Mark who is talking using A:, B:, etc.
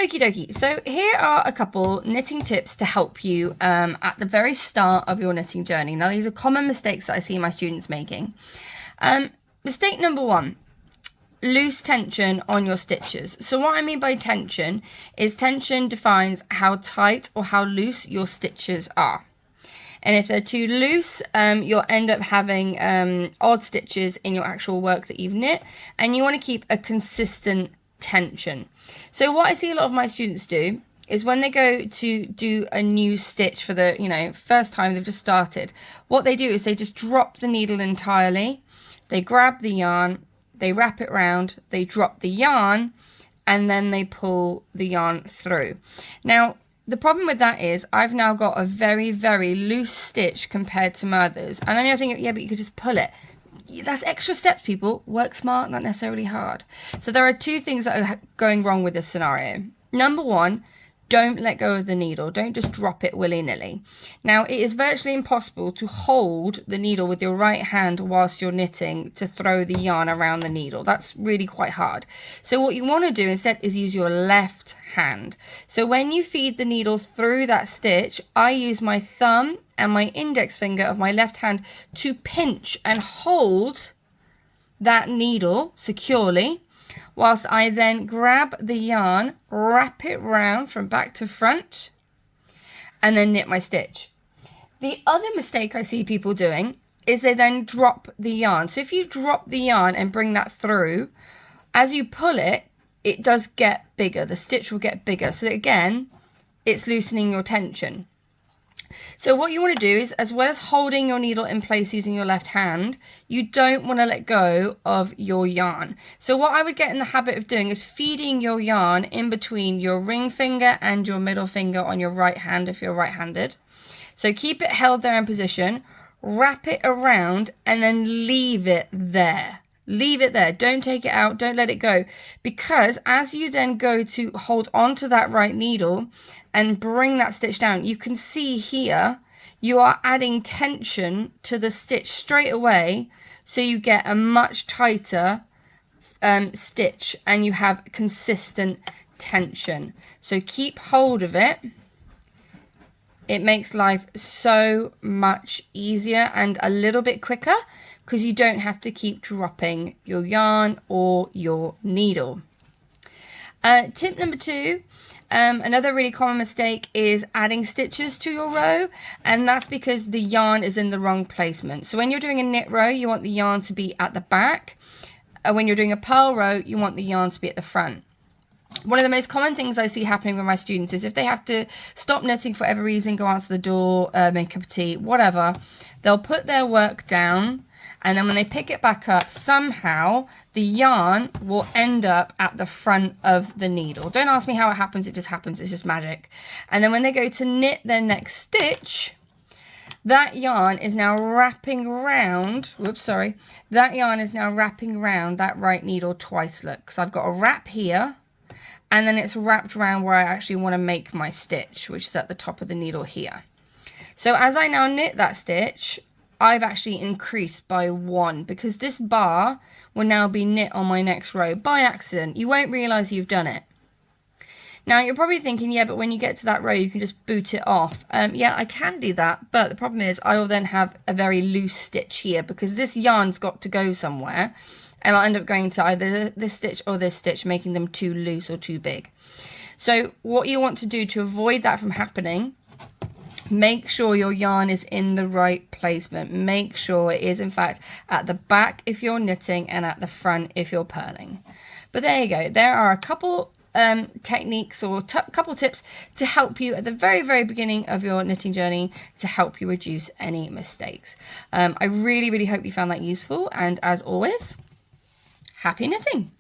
A: Okie dokie. So here are a couple knitting tips to help you at the very start of your knitting journey. Now, these are common mistakes that I see my students making. Mistake number one, loose tension on your stitches. So what I mean by tension is tension defines how tight or how loose your stitches are. And if they're too loose, you'll end up having odd stitches in your actual work that you've knit, and you want to keep a consistent tension. So what I see a lot of my students do is when they go to do a new stitch for the first time they've just started, what they do is they just drop the needle entirely. They grab the yarn, they wrap it round, they drop the yarn, and then they pull the yarn through. Now, the problem with that is I've now got a very, very loose stitch compared to my others. And I know you're thinking, yeah, but you could just pull it. That's extra steps, people. Work smart, not necessarily hard. So there are two things that are going wrong with this scenario. Number one, don't let go of the needle. Don't just drop it willy-nilly. Now, it is virtually impossible to hold the needle with your right hand whilst you're knitting to throw the yarn around the needle. That's really quite hard. So what you want to do instead is use your left hand. So when you feed the needle through that stitch, I use my thumb and my index finger of my left hand to pinch and hold that needle securely, whilst I then grab the yarn, wrap it round from back to front, and then knit my stitch. The other mistake I see people doing is they then drop the yarn. So if you drop the yarn and bring that through, as you pull it, it does get bigger. The stitch will get bigger. So again, it's loosening your tension. So what you want to do is, as well as holding your needle in place using your left hand, you don't want to let go of your yarn. So what I would get in the habit of doing is feeding your yarn in between your ring finger and your middle finger on your right hand if you're right-handed. So keep it held there in position, wrap it around, and then leave it there. Leave it there. Don't take it out. Don't let it go. Because as you then go to hold on to that right needle and bring that stitch down, you can see here you are adding tension to the stitch straight away, so you get a much tighter stitch and you have consistent tension. So keep hold of it. It makes life so much easier and a little bit quicker because you don't have to keep dropping your yarn or your needle. Tip number two, another really common mistake is adding stitches to your row, and that's because the yarn is in the wrong placement. So when you're doing a knit row, you want the yarn to be at the back. When you're doing a purl row, you want the yarn to be at the front. One of the most common things I see happening with my students is if they have to stop knitting for whatever reason, go out to the door, make a cup of tea, whatever, they'll put their work down, and then when they pick it back up, somehow the yarn will end up at the front of the needle. Don't ask me how it happens, it just happens, it's just magic. And then when they go to knit their next stitch, that yarn is now wrapping around, that yarn is now wrapping around that right needle twice. Look, so I've got a wrap here, and then it's wrapped around where I actually want to make my stitch, which is at the top of the needle here. So as I now knit that stitch, I've actually increased by 1 because this bar will now be knit on my next row by accident. You won't realize you've done it. Now you're probably thinking, yeah, but when you get to that row, you can just boot it off. Yeah, I can do that, but the problem is I will then have a very loose stitch here because this yarn's got to go somewhere. And I'll end up going to either this stitch or this stitch, making them too loose or too big. So what you want to do to avoid that from happening, make sure your yarn is in the right placement. Make sure it is, in fact, at the back if you're knitting and at the front if you're purling. But there you go. There are a couple techniques or couple tips to help you at the very, very beginning of your knitting journey to help you reduce any mistakes. I really, really hope you found that useful. And as always, happy knitting!